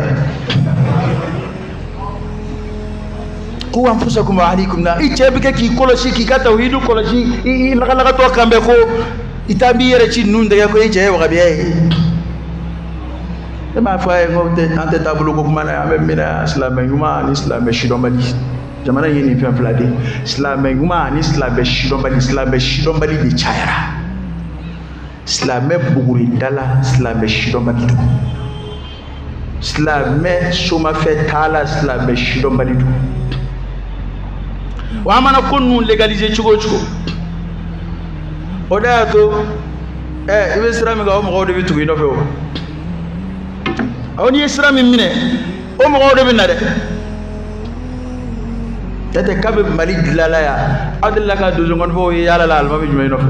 ko anfusakum wa ahlikum na i cɛ bɛ kɛ k'i kɔlɔsi k'i ka tawhidu kɔlɔsi i lagalagatɔ kan bɛɛ ko ita bi yɛrɛ ci ninnu dɛgɛ ko i cɛ ye wagabiya ye e m'a fɔ a ye ko an tɛ taabolo ko kuma na an bɛ minɛ silamɛ ɲuman ani silamɛ sidɔnbali jamana in ye nin fɛn fila de ye silamɛ ɲuman ani silamɛ sidɔnbali de cayara silamɛ buguridala silamɛ sidɔnbali don silamɛ somafɛ t'a la silamɛ sidɔnbali don wa an mana ko ninnu légaliser cogo o cogo o de y'a to i bɛ sira min kan o mɔgɔw de bɛ tugu i nɔfɛ o aw n'i ye sira min minɛ o mɔgɔw de bɛ na dɛ n'o tɛ k'a bɛ Mali dilala yan aw delila ka donsokɔnifɔw ye yala la alimami jumɛn nɔfɛ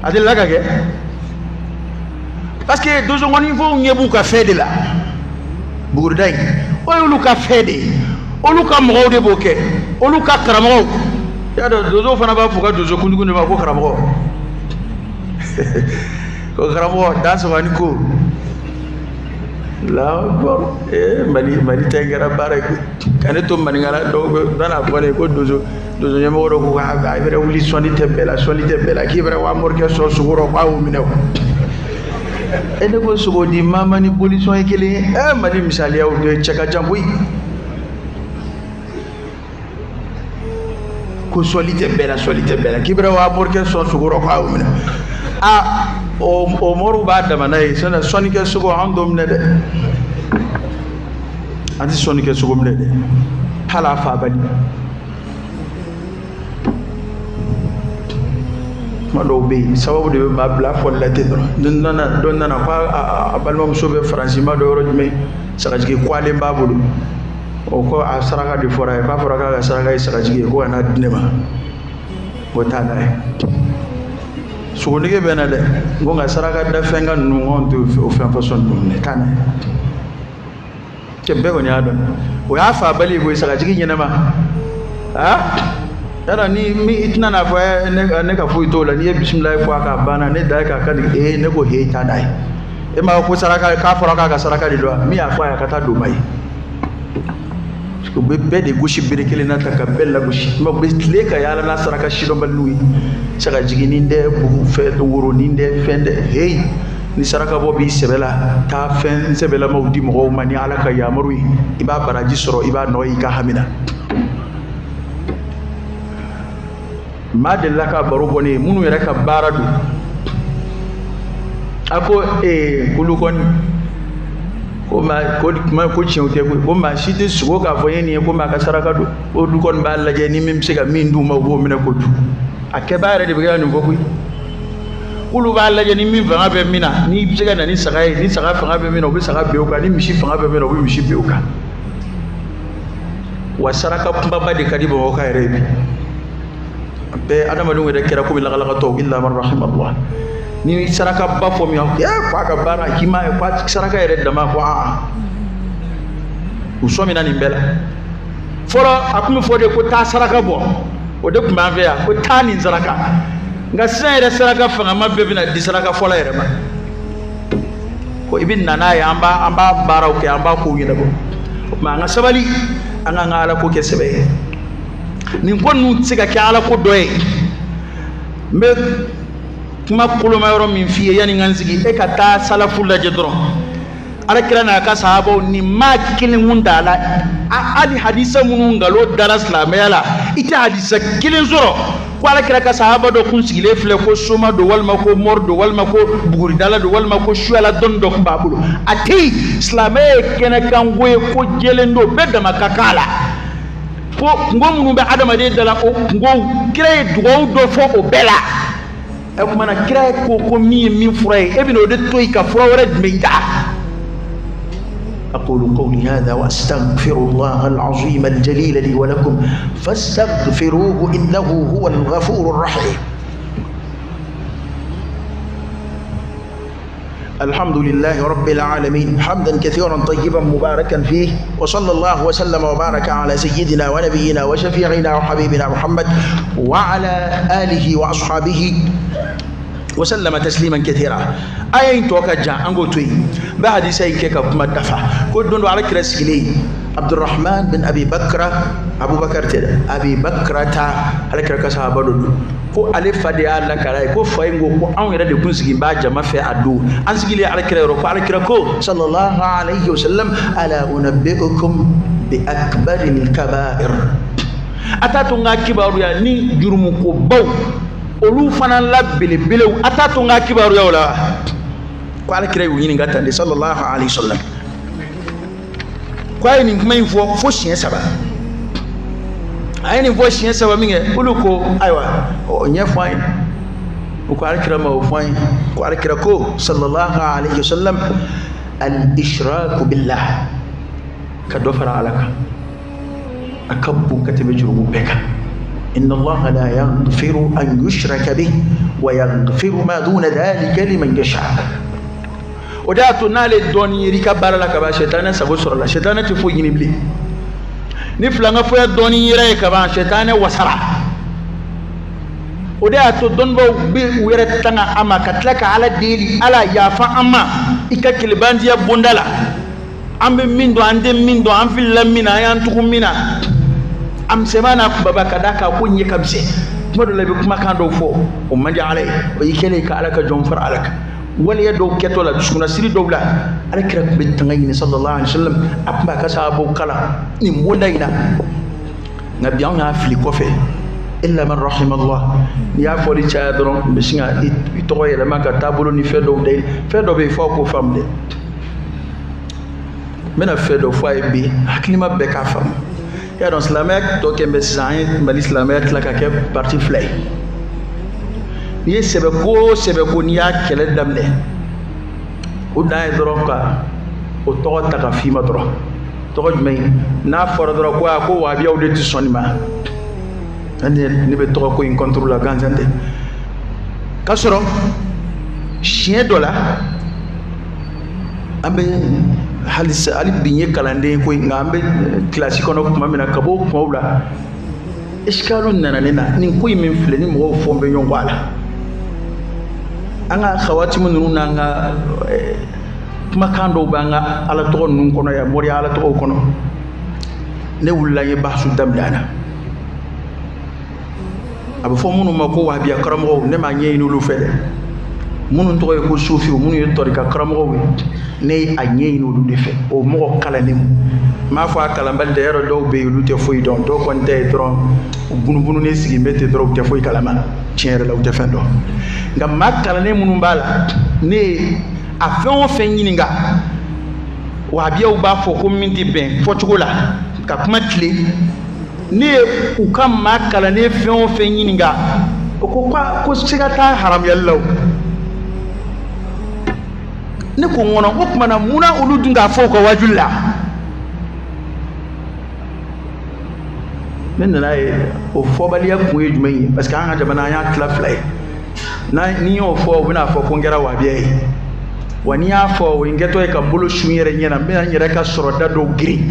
a delila ka kɛ parce que donsokɔnifɔw ɲɛ b'u ka fɛn de la Bugurida in o y'olu ka fɛn de ye olu ka mɔgɔw de b'o kɛ olu ka karamɔgɔw y'a dɔn dozo fana b'a fɔ ka dozo kuntigiw de ma ko karamɔgɔ ko karamɔgɔ dan sabani ko la mali tɛ kɛra baara ye ka ne to maninkala dɔw bɛ nana fɔ ne ko dozo ɲɛmɔgɔ dɔ ko a yɛrɛ wuli sɔnni tɛ bɛɛ la k'i yɛrɛ wa morikɛ sɔn sogoro k'a y'o minɛ o ne ko sogo di mama ni bolisɔn ye kelen ye mali misaliyaw de cɛ ka jan koyi ko sɔli tɛ bɛɛ la k'i yɛrɛ wa morikɛ sɔn sogoro k'a y'o minɛ o mɔriw b'a dama n'a ye sɔnni kɛ sogo an t'o minɛ dɛ an tɛ sɔnni kɛ sogo minɛ dɛ hali a fa bali kuma dɔw bɛ yen sababu de bɛ maa bila fɔli la ten dɔrɔn dɔ nana ko a balimamuso bɛ faransi ma dɔ yɔrɔ jumɛn sagajigi kwalen b'a bolo o ko a saraka de fɔra a ye k'a fɔra k'a ka saraka ye sagajigi ye ko ka n'a di ne ma o t'a la ye sogonige bɛ na dɛ n ko nka saraka da fɛn ka ninnu anw tɛ o fɛn fɔsɔn ninnu minɛ t'a la cɛ bɛɛ kɔni y'a dɔn o y'a fa bali ye koyi sagajigi ɲɛnɛma yala ni i tɛna n'a fɔ ne ka foyi t'o la n'i ye bisimilayi fɔ a ka banna ne da ye k'a ka nin ne ko he t'a da ye e m'a fɔ ko saraka k'a fɔra k'a ka saraka de don wa min y'a fɔ a ye a ka taa don ma ye u bɛ bɛɛ de gosi bere kelen na ta ka bɛɛ lagosi u bɛ tile ka yaala n'a saraka sidɔnbaliw ye sagajiginin tɛ bugu fɛn woronin tɛ fɛn tɛ heyi ni saraka bɔ b'i sɛbɛ la taa fɛn sɛbɛlamaw di mɔgɔw ma ni ala ka yamaru ye i b'a baraji sɔrɔ i b'a nɔ i ka hami na maa delila ka baro bɔ ne ye minnu yɛrɛ ka baara don a ko kulu kɔni ko tiɲɛw tɛ koyi ko maa si tɛ sogo k'a fɔ n ye nin ye ko maa ka saraka don o du kɔni b'a lajɛ ni min bɛ se ka min d'u ma u b'o minɛ k'o dun a kɛbaa yɛrɛ de bɛ kɛ ka nin fɔ koyi k'olu b'a lajɛ ni min fanga bɛ min na n'i bɛ se ka na ni saga ye ni saga fanga bɛ min na u bɛ saga bin o kan ni misi fanga bɛ min na u bɛ misi bin o kan wa saraka kunbaba de ka di bamakɔ ka yɛrɛ ye bi bɛɛ adamadenw yɛrɛ kɛra komi lakalakatɔw illa man rahimallah ni saraka ba fɔ min ko a ka baara k'i ma ye ko saraka yɛrɛ dama ko u sɔmina nin bɛɛ la fɔlɔ a tun bɛ fɔ de ko taa saraka bɔ o de tun b'an fɛ yan ko taa nin saraka nka sisan yɛrɛ saraka fangama bɛɛ bɛna di saraka fɔlɔ yɛrɛ ma ko i bɛ na n'a ye an b'a baaraw kɛ an b'a kow ɲɛnabɔ o tuma an ka sabali an k'an ka ala ko kɛ sɛbɛ ye nin ko ninnu tɛ se ka kɛ ala ko dɔ ye n bɛ kuma koloma yɔrɔ min f'i ye yanni n ka n sigi e ka taa salafu lajɛ dɔrɔn alakira n'a ka sahabaw ni maa kelen kun t'a la hali hadisa minnu nkalon dara silamɛya la i tɛ hadisa kelen sɔrɔ ko alakira ka sahaba dɔ kun sigilen filɛ ko soma don walima ko mɔri don walima ko buguridala don walima ko suyala dɔnni dɔ kun b'a bolo a tɛ yen silamɛya ye kɛnɛkanko ye ko jɛlen don bɛɛ dama ka k'a la ko kungo minnu bɛ adamaden da la o kungow kira ye dugawu dɔ fɔ o bɛɛ la o kumana kira ye ko min ye min fura ye e bɛna o de to yen ka fura wɛrɛ jumɛn ta أقول قولي هذا وأستغفر الله العظيم الجليل لي ولكم فاستغفروه إنه هو الغفور الرحيم الحمد لله رب العالمين حمدا كثيرا طيبا مباركا فيه وصلى الله وسلم وبارك على سيدنا ونبينا وشفيعنا وحبيبنا محمد وعلى آله وأصحابه وسلم تسليما كثيرا أين توكجا أنغو توي بعد سيكك مدفع كدون على كرسيلي عبد الرحمن بن أبي بكر أبو بكر تدا أبي بكر تا على كركسا بدو ko ale fade alla kala ko fayngo ko an yere de kunsigi ba jama fe adu an sigili ala kira ko ala kira ko sallallahu alayhi wasallam ala unabbiukum bi akbaril kaba'ir atatu nga kibaru ya ni jurumu ko baw olu fana la belebelew atatu nga kibaru ya wala ko ala kira yini ngata de sallallahu alayhi wasallam ko ay ni kuma info fo chien saba ay ni fo chien saba minge ulu ko aywa o nya fay ko ala kira ma o fay ko ala kira ko sallallahu alayhi wasallam al ishrak billah ka do fara alaka akabbu katabe jurumu beka inna allah la yaghfiru an yushraka bih wa yaghfiru ma duna dhalika liman yasha oda to nale doni rika barala ka ba shaytan sa go sorala shaytan ti fo yini bli ni filanga fo ya doni yere ka ban shaytan wasara o da to don bo bi were tanga ama katlaka ala deli ala yafa amma ika kilbandiya bondala ambe mindo ande mindo am fil lamina yan tukumina am semana baba kadaka ko nye kabse modo labi kuma kan do fo o mandi alay o yikele ka alaka jom far alaka wal yado keto la suna siri dowla alakira be tangayni sallallahu alaihi wasallam abba ka sabo kala ni modayna ngabi ya fili ko fe illa man rahim Allah ya foli chaadron be singa ito yele maka tabulo ni fe do de fe do be fo ko famde mena fe do fo ay bi haklima be ka fam ya don islamek to kembe sain bal islamek la ka ke parti flay ni sebe ko ni ya kele damle o day droka o to ta ka fi ma dro to jmay na for dro ko wa biaw de ti sonima ande ni be to ko in contrôle la ganzante kasoro chien dola ambe halis ali binye kalande ko ngambe classique kono kuma mena kabo ko wala iskalun nana ni ko min fle ni mo fombe yongwala anga khawati mun nuna nga kuma kando banga ala to nun kono ya mori ala to kono ne wulla ye bahsu damdana aba fo munu mako wa biya karamo ne ma nyeyinu lu fele munu to ko sufi munu ye torika karamo ne a nyeyinu lu defe o mo kala nim ma fa kala mbal de yaro do be lu te foy don do kon te dron bunu ne sigi mete dro te foy kala man tiere la te fendo ngam makala ne munu mbala ne a fe on fe nyininga wa biya u ba fo ko minti ben fo chugola ka kuma kle ne u kam makala ne fe on fe nyininga ko siga ta haram yallaw ne ko ngona ko kuma na muna ulu dunga fo ko wajulla men na o fo baliya ko yejumai parce que an jamana ya klaflay na ni o fo buna fo ko ngera wa biye wani ya fo wingeto e kambulu shumire nyena me nyere ka soro da do gri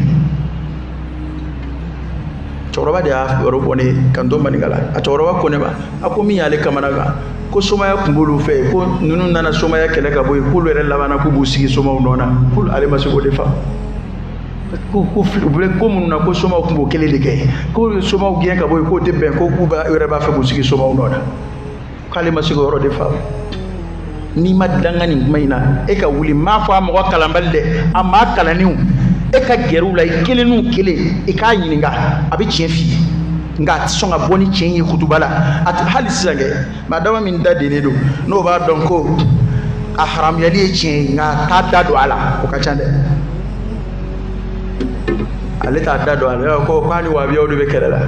toroba da robone kando maningala atoroba ko ne ba akomi yale kamana ga ko soma ya kumbulu fe ko nunu nana soma ya kele ka boy kulu re labana ku busigi soma unona kul ale masugo defa ko fle ko mununa ko soma kumbo kele de kay ko soma ugiyen ka boy ko debben ko ku ba re ba fe busigi soma unona kale masugo ro defa ni madangani mayna e ka wuli ma fa mo kalambalde amma kalaniu e ka gerula kelenu kele e ka yininga abi chiefi nga songa boni chenyi khutubala at halisange madama min dadene do no ba donc ahram yali chen nga ta dado ala ko kachande ale ta dado ala ko kwani wa biyo do be kelela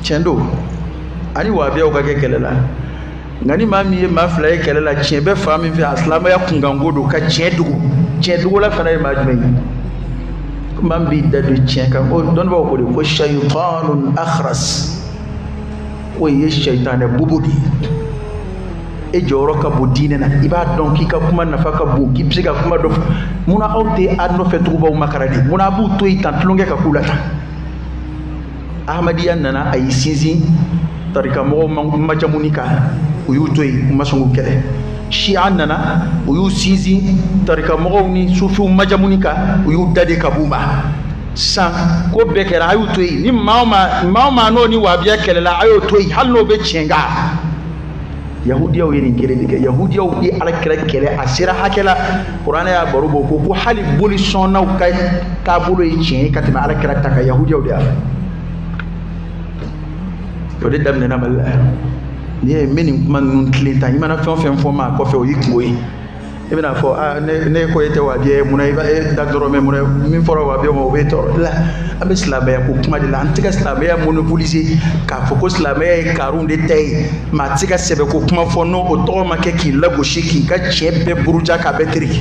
chendo ani wa biyo ka ke kelela ngani mami ye mafla ye kelela chen be fami fi aslama ya kungangodo ka chedugo la fana ma jumai man bi dadu chen ka o don ba ko de ko shaytanun akhras ko ye shaytan bubudi e joro ka budine na iba don ki ka kuma na faka bu ki psika kuma do muna auté adno fe tuba o makaradi muna bu to itan tlonge ka kulata ahmadiyan nana ay sinzi tarika mo majamunika uyu toy masongu kele shi'a nana uyu sinzi tarika mo ni sufi majamunika uyu dade kabuma san ko bekera ayu toy ni mauma no ni wabiya kele la ayu toy halno be chenga yahudiya wiri kele de yahudiya wi alakira kele asira hakela qur'ana ya barubo ko hali boli sonna ka tabulo yi chen katima alakira taka yahudiya wi ala to de damne na mala ni meni man nun klenta ni mana fon ma ko fe o yikmoyi e bina fo ne ko yete wa die muna iba e dadoro me muna min foro wa be mo be to la abe islam ya ko kuma de la antika islam ya monopoliser ka fo ko islam ya karun de tay ma tika sebe ko kuma fo no o to ma ke ki lago shiki ka chebe buruja ka betri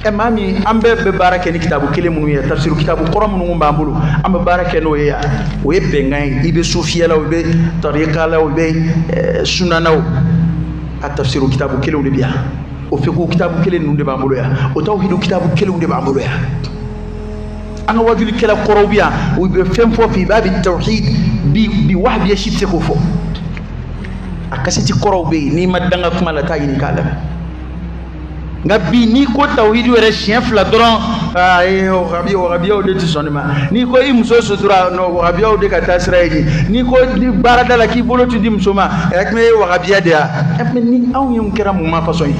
e mami ambe be barake ni kitabu kele munu ya tafsiru kitabu qur'an munu mbambulu ambe barake no ya o e bengai ibe sufiya la o be tariqa la o be sunana o tafsiru kitabu kele o biya o fiqhu kitabu kele nu de mbambulu ya o tawhidu kitabu kele nu de mbambulu ya anga wajuli kala korobia o be fem fo fi babi tawhid bi wahbi yashit se ko fo akasiti korobe ni madanga kuma la tayini kala ngabi ni ko tawhid wala chien fla dron ay o rabi o de tsonima ni ko imso sutura no rabi o de kata srayi ni ko ni barada la ki bolotu dim soma ak me o rabi dia ni aw yum kiram ma façon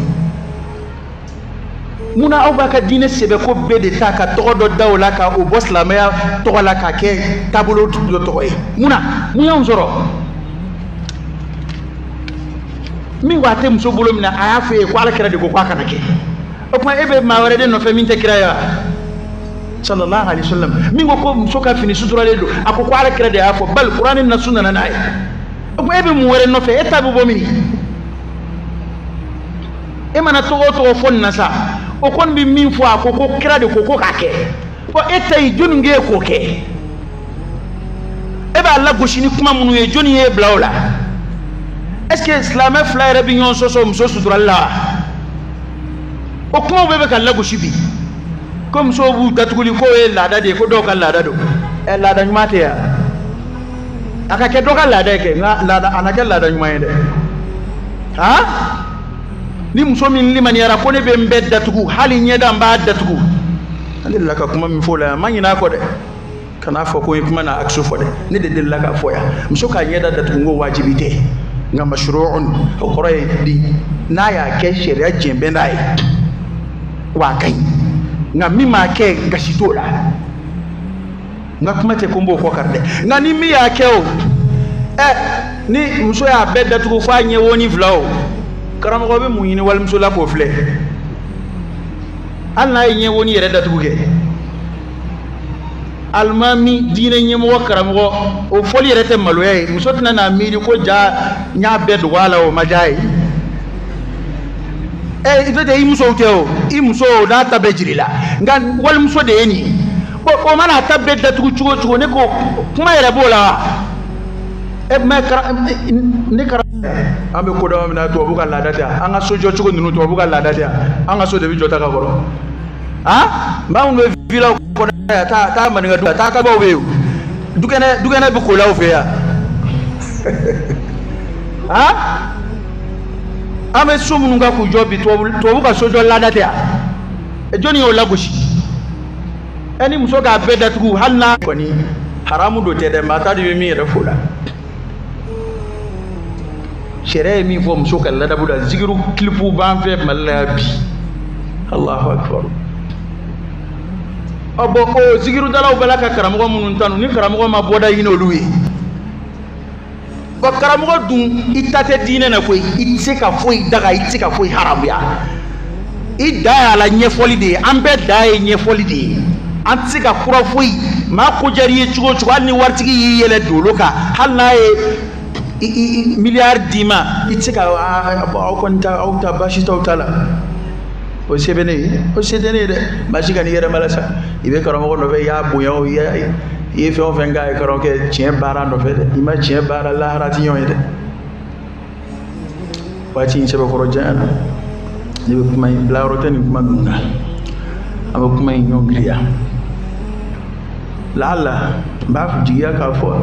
muna aw baka dine sebe ko bede taka todo dawla ka o boss la meya to la ka ke tabulo do to e muna on zoro mi wate muso bolo mina aya fe ko ala kira de ko kana ke o kuma ebe ma wore de no fe min te kira ya sallallahu alaihi wasallam mi ko muso ka fini sutura le do ako ko ala kira de afo bal qur'an na sunna na nay o kuma ebe mu wore no fe etabu bo mini e mana to fon na sa o kon bi min fo ko kira de ko ka ke o etay jonu nge ko ke e ba la goshini kuma munu e joni e blawla est-ce que islam flaire bi nyon so muso sutura la o kuma be ka la goshibi comme so bu gatuguli ko e lada de ko do ka lada do e lada nyumate ya aka ke do ka lada ke lada anake lada nyumayede ha ni muso min liman yara ko ne be mbedda tugu hali nyeda mbadda tugu alilla ka kuma mi fola manyina ko de kana fo ko kuma na aksu fo de ne de dilla ka foya muso ka nyeda da tugu ngo wajibite nga mashru'un qray di naya ke sharia jembe nai wa kai nga mima ke gashitola nga kuma te kombo ko karde nga ni mi ya ke o ni muso ya bedda tugu fa nye woni vlao karam ko be munyini wal musula ko fle alla yen woni yere da tuge almami dine nyem wo karam ko o foli yere te maloye musotna na miri ko ja nya bed wala o majai ite de imuso teo imuso da tabejirila ngan wal muso de eni ko mana tabbe da tugu chugo ne ko kuma yere bola ne kara ambe ko do amina to buka ladata anga sojo chugo nunu to buka ladata anga so de bi jota ka goro ha ba un vila ko ta maninga du ta ka ba we dugana bi ko law fe ya ha ame sumu nga ku jobi to buka sojo ladata e joni o lagoshi eni muso ga beda tugu halna ko ni haramu do tede mata di mi re fula shere mi fo muso kala da buda zigiru klipu ban fe malabi Allahu akbar abo o zigiru dalaw balaka karamugo munun tanu ni karamugo ma boda yino luwi ba karamugo dun itate dine na koy itse ka foy daga itse ka foy haram ya ida la nyefoli de ambe dai nyefoli de antse ka kura foy ma ko jariye chugo chugo ni wartigi yele doloka halnae milliard dima itse ka o konta o tabashi tawtala o sebene o sedene de bashi kan yere malasa ibe karamo ko no fe ya buyo ya ye fe on fenga e karon ke chien bara no fe de ima chien bara la harati yon de wati in sebe ko jana ni be kuma bla roten kuma dunga aba kuma nyongriya la la ba jiya ka fo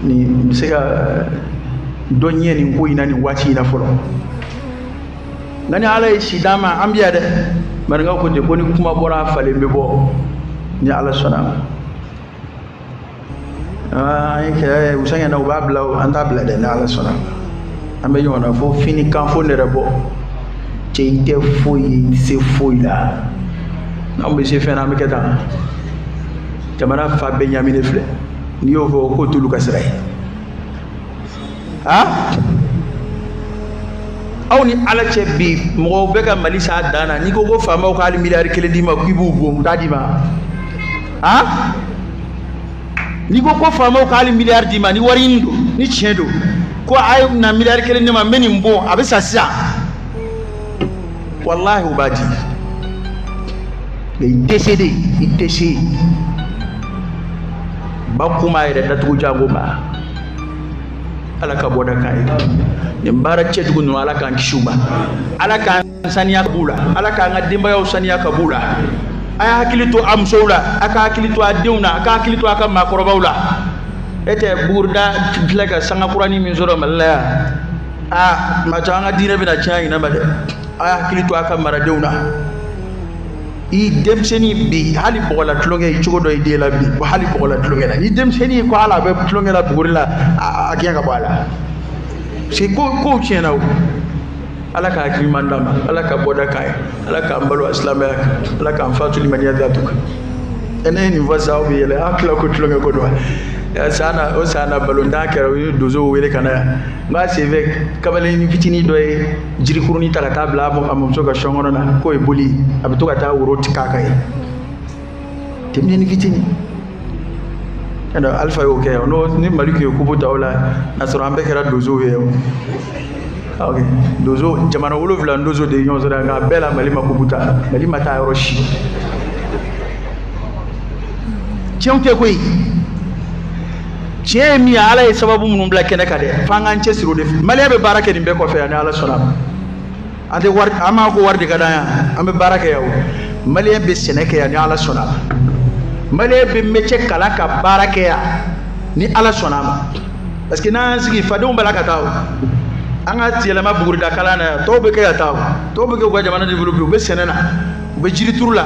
ni sega donye ni ko ina ni wati na folo ngani ala shidama ambiya de maranga ko de boni kuma bora fale mbebo ni ala sona ke usanya na ubabla anda bla de na ala sona ambe yona fo fini kan fo ne rebo cheite foyi se foila na mbe se fena me keta jamana fa benyamin fle ni yo ko tulu kasrai ha aw ni ala che bi mo be ka malisa dana ni ko fama ko ali miliyar kele di ma ku bu bo dadi ma ha ni ko fama ko ali miliyar di ma ni warindo ni chedo ko ay na miliyar kele ni ma meni mbo abisa sa wallahi ubadi le décédé itesi bakuma ida datu jango ba ala ka boda kai ni mbara chedu no ala kan kishuba ala kan saniya kabula ala kan ngadimba yo saniya kabula aya hakilito am soula aka hakilito adewna aka hakilito aka makorobawla ete burda flega sanga qurani min zoro malla ma tanga dina bina chai na bade aya hakilito aka maradewna i demseni bi hali bola tlonge chugodo ide la bi hali bola tlonge la i demseni ko ala be tlonge la burila akiya ka bala si ko chena ala ka akimandama ala ka boda kai ala ka mbalo islamia ala ka mfatu limania datuka ene ni voza obi ele akla ko tlonge ko do sana o sana balonda kero dozo wele kana ba seve kabale ni fitini doy jiri kuruni takata bla mo am so ka shongono na ko e boli abito kata uroti kaka e temni ni fitini anda alfa yo ke no ni maliki yo kubuta wala nasro ambe kera dozo we okay dozo jamana wolo vla dozo de nyon zara nga bela malima kubuta malima ta roshi chonke koi jemi ala e sababu mun bla kene kade fangance siro de malebe barake ni be ko fe ani ala sonam ande war ama ko warde kada ya ambe barake yaw malebe seneke ya ni ala sonam malebe meche kala ka barake ya ni ala sonam parce que na sigi fadum balaka taw anga tielama bugurda kala na to be kay taw to be ko jamana developper be senena be jiri turla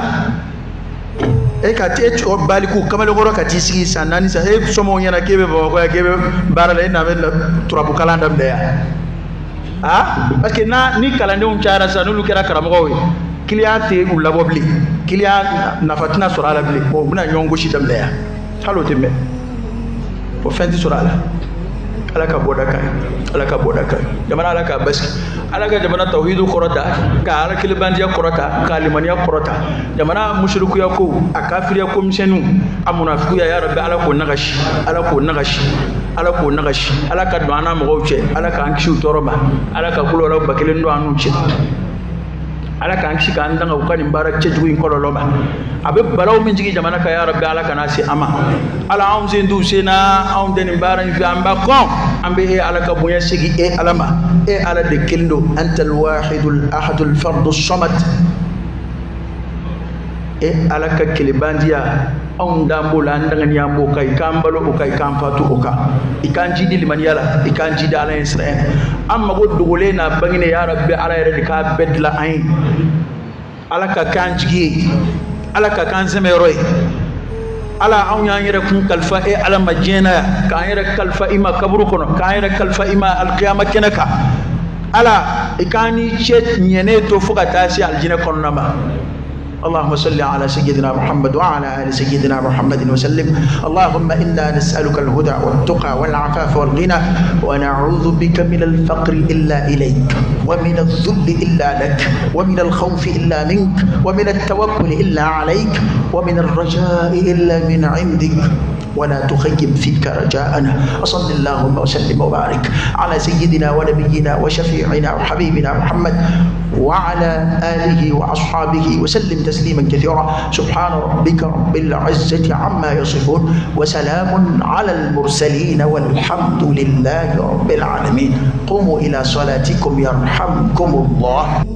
e ka te o baliku kamale goro ka tisigi sanani sa e somo nyana kebe ba ko ya kebe barale na be turabu kala ndam de ya parce que na ni kala ndum chara sa nulu kera karamo we cliente u labobli client na fatina sura la bli o buna nyongo shi dam de ya halo tembe o fendi sura la ala ka boda kai jamana ala ka basi ala ka jamana tauhidu korota ka ala kilibandiya korota ka limaniya korota jamana mushriku ya ko akafir ya ko mishenu amunafiku ya rabbi ala ko nagashi ala ka duana mo gowche ala ka anki toroba ala ka kulo la bakelen do anu che ala ka anki ka andanga ko kan barak che juin ko loba abe balaw min jigi jamana ka ya rabbi ala kana si ama ala on zendu sena on den baran fi amba ko ambe e ala ka bunya sigi e alama e ala de kendo antal wahidul ahadul fardus samad e ala ka kilibandiya on dambo la ndanga nyambo kay kambalo o kay kampatu o ka ikanji di liman yala ikanji da ala israel amma go dugole na bangine ya rabbi ala yare ka bedla ain ala ka kanji ala ka kanzeme roy ala aw nyaanyere kun kalfa e ala majena ka anyere kalfa ima kaburu kono ka anyere kalfa ima alqiyama kenaka ala ikani chet nyene to fuka tasi aljina kono namba اللهم صل على سيدنا محمد وعلى آل سيدنا محمد وسلم اللهم إنا نسألك الهدى والتقى والعفاف والغنى ونعوذ بك من الفقر إلا إليك ومن الذل إلا لك ومن الخوف إلا منك ومن التوكل إلا عليك ومن الرجاء إلا من عندك ولا تخيب فيك رجاءنا وصل اللهم وسلم وبارك على سيدنا ونبينا وشفيعنا وحبيبنا محمد وعلى آله وأصحابه وسلم تسليما كثيرا سبحان ربك رب العزة عما يصفون وسلام على المرسلين والحمد لله رب العالمين قوموا إلى صلاتكم يرحمكم الله.